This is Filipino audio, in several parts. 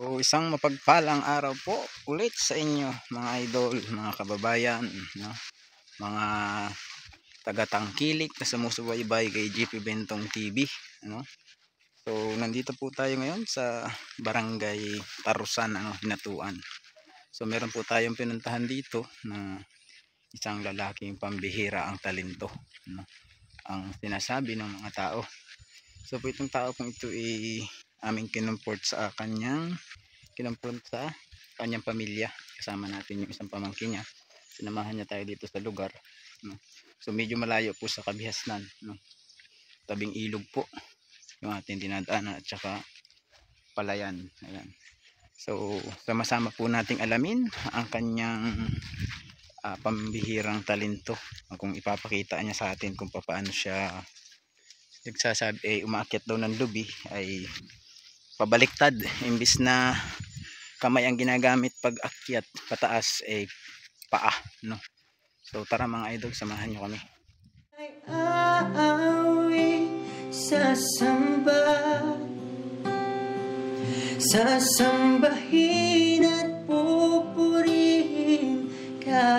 So, isang mapagpalang araw po ulit sa inyo mga idol, mga kababayan, no? Mga taga-tangkilik na sumusubaybay kay GP Bentong TV, no? So, nandito po tayo ngayon sa Barangay Tarusan, Hinatuan. So, meron po tayong pinuntahan dito na isang lalaking pambihira ang talento, no? Ang sinasabi ng mga tao. So, po itong tao pong ito aming kinumport sa kanyang pamilya. Kasama natin yung isang pamangkin niya, sinamahan niya tayo dito sa lugar, no? So medyo malayo po sa Kabihasnan, no? Tabing ilog po yung ating dinadaanan at saka palayan. Ayan. So sama-sama po nating alamin ang kanyang pambihirang talento, kung ipapakita niya sa atin kung paano siya nagsasabi, umaakyat daw ng lubi ay pabaliktad, imbis na kamay ang ginagamit pag akyat pataas paa, no? So tara mga idol, samahan nyo kami. Aawi sasambahin at pupurihin ka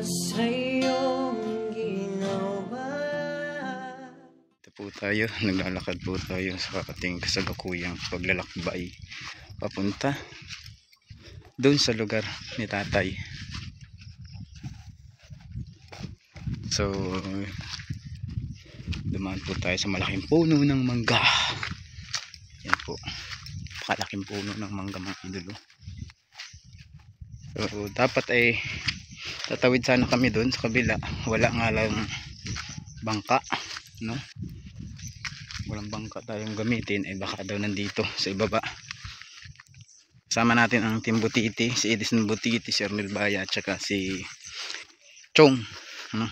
sa iyong ginawa. Ito po tayo, naglalakad po tayo sa ating kasagakuyang paglalakbay papunta doon sa lugar ni tatay. So dumaan po tayo sa malaking puno ng mangga. Yan po, pakalaking puno ng mangga mga idolo. So dapat tatawid sana kami doon sa kabila, wala nga lang bangka, no? Walang bangka tayong gamitin, baka daw nandito sa ibaba. Kasama natin ang Team Butiti, si Edison Butiti, si Ernel Baya at saka si Chong, no?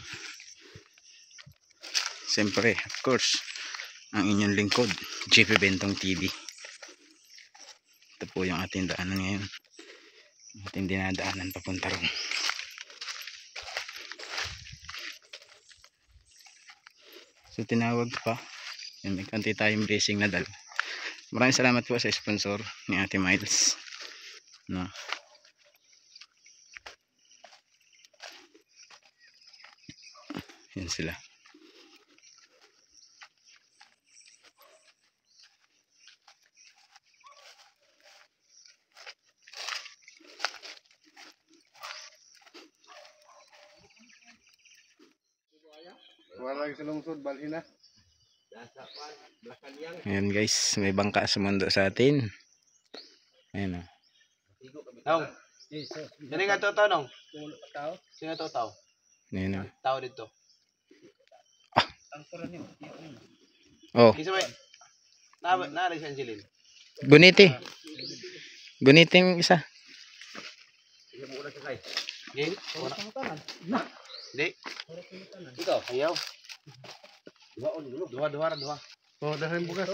Siyempre, of course, ang inyong lingkod, GP Bentong TV. Ito po yung ating daanan ngayon, ating dinadaanan papunta ron. So tinawag pa, may kanti tayong blessing na dala. Maraming salamat po sa sponsor ni Ate Miles, no? Yan sila. Wala sa lungsod, balhin na. Ayan guys, may bangka sumundo sa atin. Ayan o. Nong, sino nga tao nong? Sino tao? Ayan o. Tao dito. Oh, Kisa may, naaray si Angeline. Guniti. Guniti yung isa. Hindi? Hindi? Ikaw? Ayaw? Duha. Oh, dahil bukas.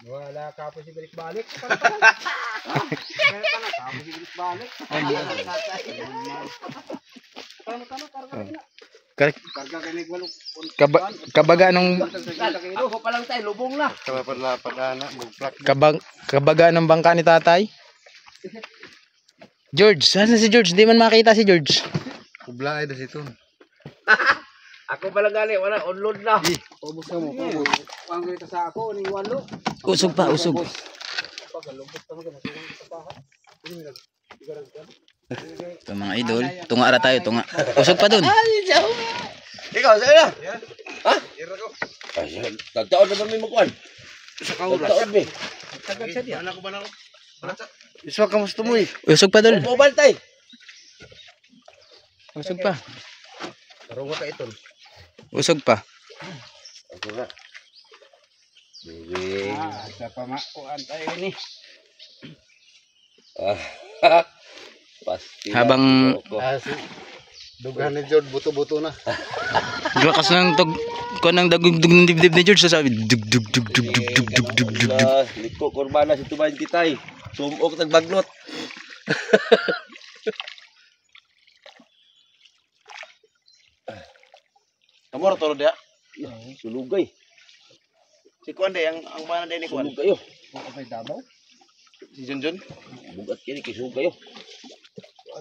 Wala ka pa si balik-balik. Karga kanig walok. Kabaga nung Ako pa lang tayo, lubong na. Padana, magplak. kabaga ng bangka ni tatay. George, saan si George? Di man makita si George. Kubla ay dito. Ako pa lang gali, wala, unload na. Ubus ka mo, ubus. Ang ganito sa ako, ni walo. Usog pa, usog. Ito mga idol, tunga ra tayo, tunga. Usog pa dun. Ikaw, sa'yo na. Ha? Tagtaon na namin magkuhan. Sa kauras. Tagtaon mi. Tagal siya diyan. Anak ko ba na? Iswa ka musto mo eh. Usog pa dun. Mobile tay. Usog pa. Karunga ka ito. Usog pa. Ako na. Baby. Sa pamakuan tayo ni. Pasti. Habang Dughan ni Jod, buto-buto na. lakas ng ng dagugdug ng dibdib ni George, sasabi dug dug dug dug dug dug dug dug dug dug. Liko kurbana si tubayan kitay. Sumok nagbaglot. Kamu ra tolo dia. Sulugay. Si Kuan day ang bana day ni Kuan. Sulog kayo. Ako may Dabaw. Si Junjun. Bugat kini kay sulog kayo.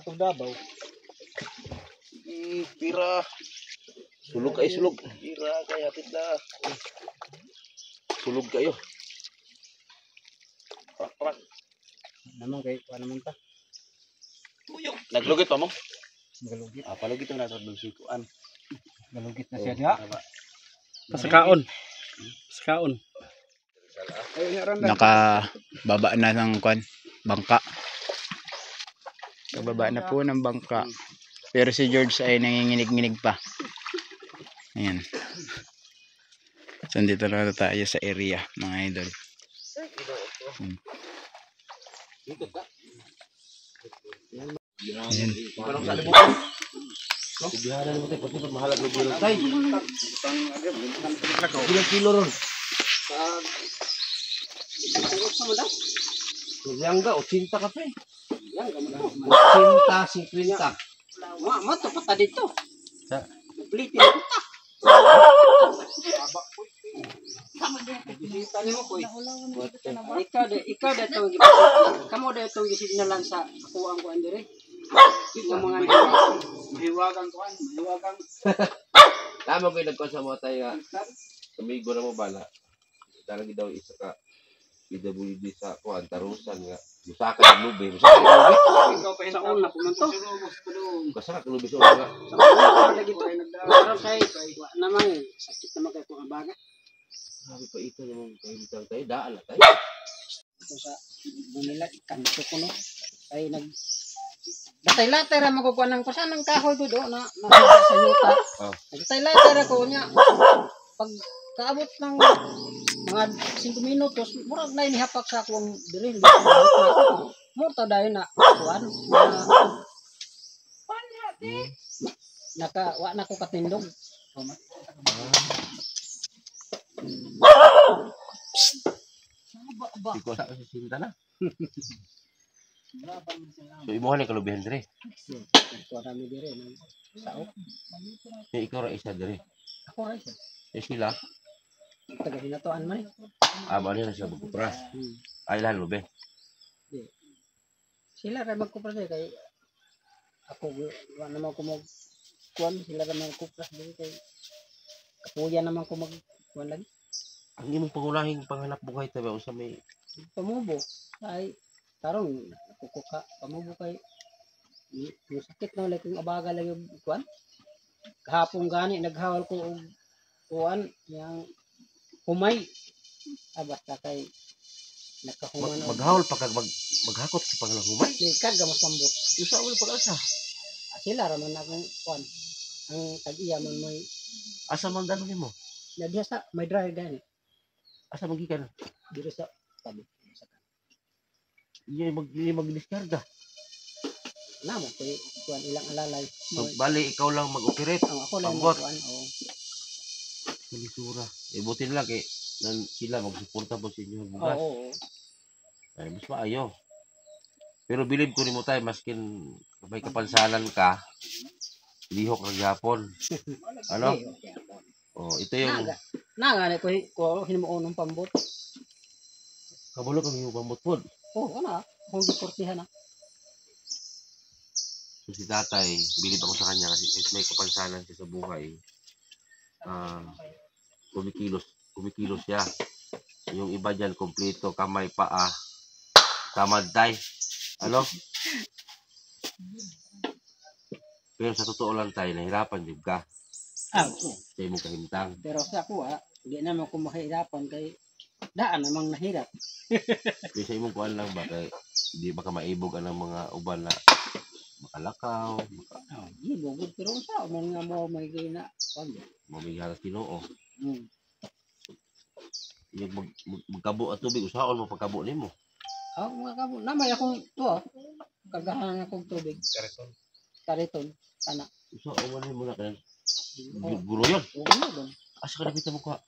Atong Dabaw. Pira. Sulog kayo, sulog. Pira kay hatid na. Sulog kayo. Prak. Naman kay paano man ta? Naglugit pa mo? Galugit. Palugit na sa Kuan. Galugit na siya diha. Pasakaon. Pasakaon. Nakababa na ng kwan, bangka. Kababa na po ng bangka. Pero si George ay nanginginig-nginig pa. Ayan. So, dito na tayo sa area, mga idol. Ayan. Parang sa libutan. Bihanan mo tayo, pati pag mahalag ng bilog tayo. Ilang kilo ron? Yang ga, 80 ka pa eh. 80, 50. Mato pa ta dito. Sa? Plitin ko ta. Bisita nimo ko. Ikaw da tong kamo da tong gisignalan sa ako ang kuan dire. Yung mga Mahiwagang kwan, mahiwagang. Tama ko yung nagkon sa mga tayo nga. Amigo na mo bala. Talagang daw isa ka. PWD sa kuan, tarusan nga. Musaka ng lubi. Musaka ng lubi. ikaw pa sa una ko man to. Kasaka ng lubi sa una nga. Sa una lagi to. Pero kay wa naman sakit naman kay ko ang baga. Sabi pa ito naman kahintang tayo. Daala tayo. Ito sa Manila kanto ko no. Ay nag Latay-latay ra makukuha ng kusan ng kahoy do na sa yuta. Latay-latay ra ko niya. Pag kaabot ng mga 5 minutos, murag na inihapak sa akong diri. Murta dahil na kuan. Wa na ko katindog. Ikaw sa sinta na. So imo ni kalubihan dire. Ito rami dire no. Sao. Ikaw ra isa dire. Ako ra siya. Sila, Taga hinatuan man. amo na sila magkupra. Ay lahat lubi. Sila ra magkupras kay ako wa naman ko mag kuan sila ra magkupras dili kay kapuya naman ko mag kuan lagi. Ang imong pangulahing panghanap buhay tayo sa may Pamubo ay tarong kukuka pamubo kay yung sakit na ulit yung abaga lang yung kuan. Kahapon gani naghawal ko og kuan yang humay. Basta kay nakahuman og maghawol pa kag maghakot sa panglahumay. may karga mas pambot. Usa ulo pag-asa. Sila ra man akong kuan. Ang tag-iya man may Asa man dano nimo? nadiya sa may dry gani. Asa magikan? Diri sa tabi. Iya magdiskarga. Namo kay kuan ilang alalay. So, bali ikaw lang mag-operate. Ang ako lang Pambot. kuan oh. Kalisura. Buti lang kay sila magsuporta po sa inyo bugas. Oo. Ay, mas maayo. Pero bilib ko nimo tay maskin may kapansanan ka, lihok ng Japon. Ano? Oh, ito yung Naga ko hinuon ng pambot. kabulo kami yung pambot-pod. Oh, ana, kung deportihan na. So, si tatay, bilib ako sa kanya kasi may kapansanan siya sa buhay. Kumikilos siya. Yung iba dyan, kompleto, kamay, paa, tamad tay. Ano? Pero sa totoo lang tayo, nahirapan din ka. Oo. Sa imong kahimtang. Pero sa ako hindi naman ko mahirapan kay daan namang nahirap. Pero sa imong kuan lang ba, kay di baka maibog ang mga uban na makalakaw, Oh, gibugod pero sa man nga mo may gina. mamigala Ginoo. Hmm. Yung magkabo at tubig, usaon mo pagkabo nimo. Ako mga kabo, namay akong to kagahan akong tubig. Kariton. Kana. Usaon mo nimo na kan. Oh, Guro yun. oo doon. Asa ka napita mo ka?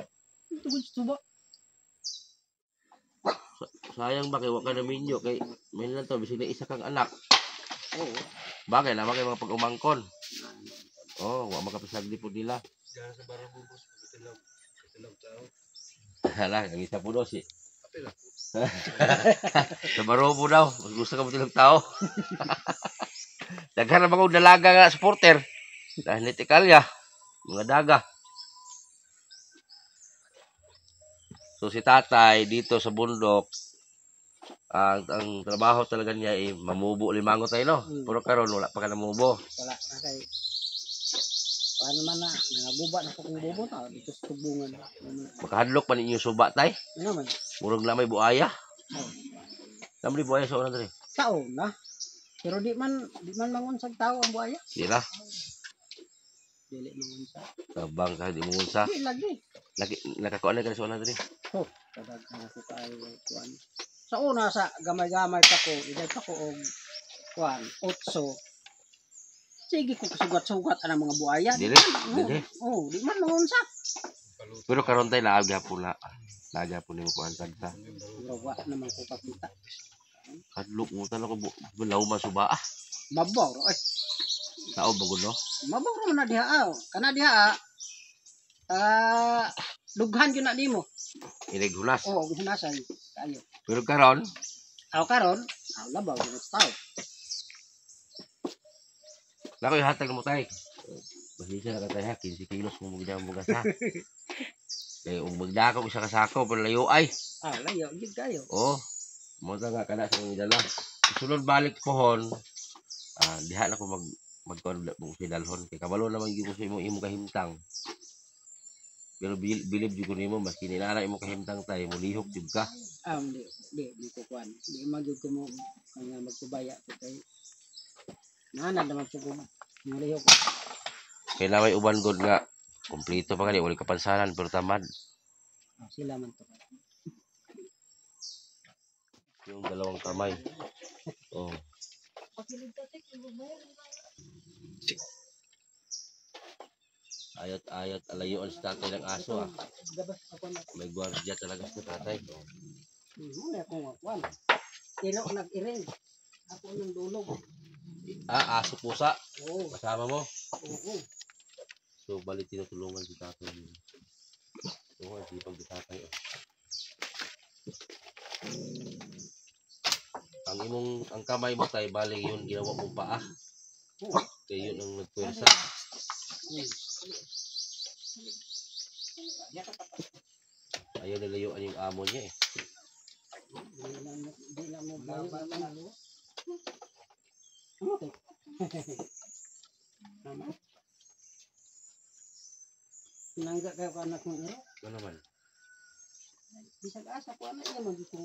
Tugod sa tuba. Sayang ba kay wa ka na minyo kay may lang to bisig na isa kang anak. Oo. Bagay na kay mga pag-umangkon. Oh, wa makapasagdi po nila. Hala, ang isa po daw si. Nabarobo daw. Mas gusto ka mo tilang tao. Daghan na mga dalaga nga supporter. Dahil nitikalya. Mga daga. So si tatay dito sa bundok, ang trabaho talaga niya ay mamubo limango tayo, no? Pero karon wala pa ka namubo. Wala na kay paano man na nangaguba na ko kung bobo ta dito sa tubungan. Makahadlok pa ninyo suba tay. Ano man? Murag na may buaya. Oh. Namli buaya sa una diri. Tao na. Pero di man mangunsag tao ang buaya. Sila. Dili mangunsag. Tabang ka di mo unsa. Di lagi. Lagi nakakuan na ka sa una diri. Oh, kadag na ko kayo kuan. Sa una sa gamay-gamay pa ko, iday pa ko og kuan, 8. Sige ko sugat-sugat ang mga buaya. Dili. Oh, di man mangunsa. Pero karon tay laag gyapon na. Laag gyapon nimo kuan kanta. Pero wa naman ko pakita. Hadlok mo tan ako bulaw masuba. Mabaw ro ay. Tao bagod no. Mabaw ro man na diha. Kana diha lughan gyud na nimo. Inig hulas. Oh, hunasan kayo. Pero karon, Karon, labaw gyud sa tao. nako ihatag mo tay. Bahisa na ka tay ha, 15 kilos mo magdamo mo gasa. Kay magdako isa ka sako pero layo ay. Layo gyud kayo. Oh. Mo ta nga kana sa mga dala. Sulod balik pohon. Diha na ko magkuan mo dalhon kay kabalo naman gyud ko sa imo kahimtang. Pero bilib jud ko nimo maski nilala imo kahimtang tay mo lihok jud ka. Di ko kuan. Di magyud ko mo kanya magtubaya ko kay nana naman po ko. Nalihok ko. Kay naway uban god nga kompleto pa kani wala kapansanan pero tamad. Sila man to. Yung dalawang kamay. Oh. Ayat alayuan sa tatay ng aso ah. May gwardiya talaga sa tatay. Wala ko kuan. Kilo nag-iring. Ako nang dulog. Aso pusa. Oo. Kasama mo. Oo. So balik tinutulungan si tatay. Oo, di pag tatay. Ang kamay mo tay bali yun ginawa mong paa. Kaya yun ang nagpwersa. Ayaw nilayuan yung amo niya eh. Di na mo bayo. Nangga kayo ka anak mo iro? Ano naman? Bisag asa ko anak naman dito.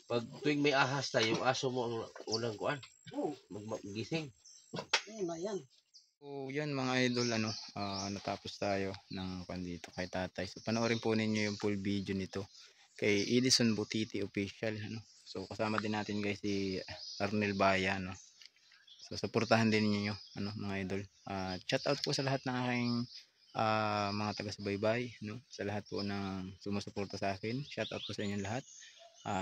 Pag tuwing may ahas tayo, yung aso mo ang unang kuan. Oo. Magising. Na yan. So yan mga idol, natapos tayo ng dito kay tatay. So panoorin po ninyo yung full video nito kay Edison Butiti Official. So kasama din natin guys si Arnel Baya. So suportahan din niyo mga idol. Shout out po sa lahat ng aking mga taga-subaybay, sa lahat po ng sumusuporta sa akin. Shout out po sa inyo lahat.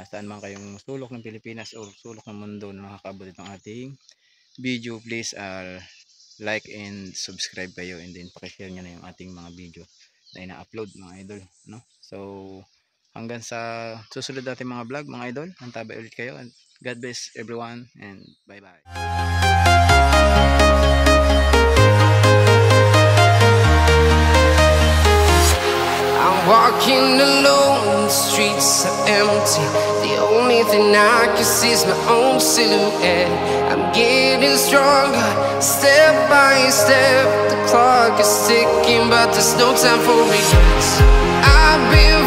Saan man kayong sulok ng Pilipinas o sulok ng mundo na nakakaabot itong ating video, please like and subscribe kayo, and then pakishare nyo na yung ating mga video na ina-upload mga idol. So hanggang sa susunod natin mga vlog mga idol, antabay ulit kayo, and God bless everyone and bye bye. Walking alone, the streets are empty. The only thing I can see is my own silhouette. I'm getting stronger, step by step. The clock is ticking, but there's no time for regrets. I've been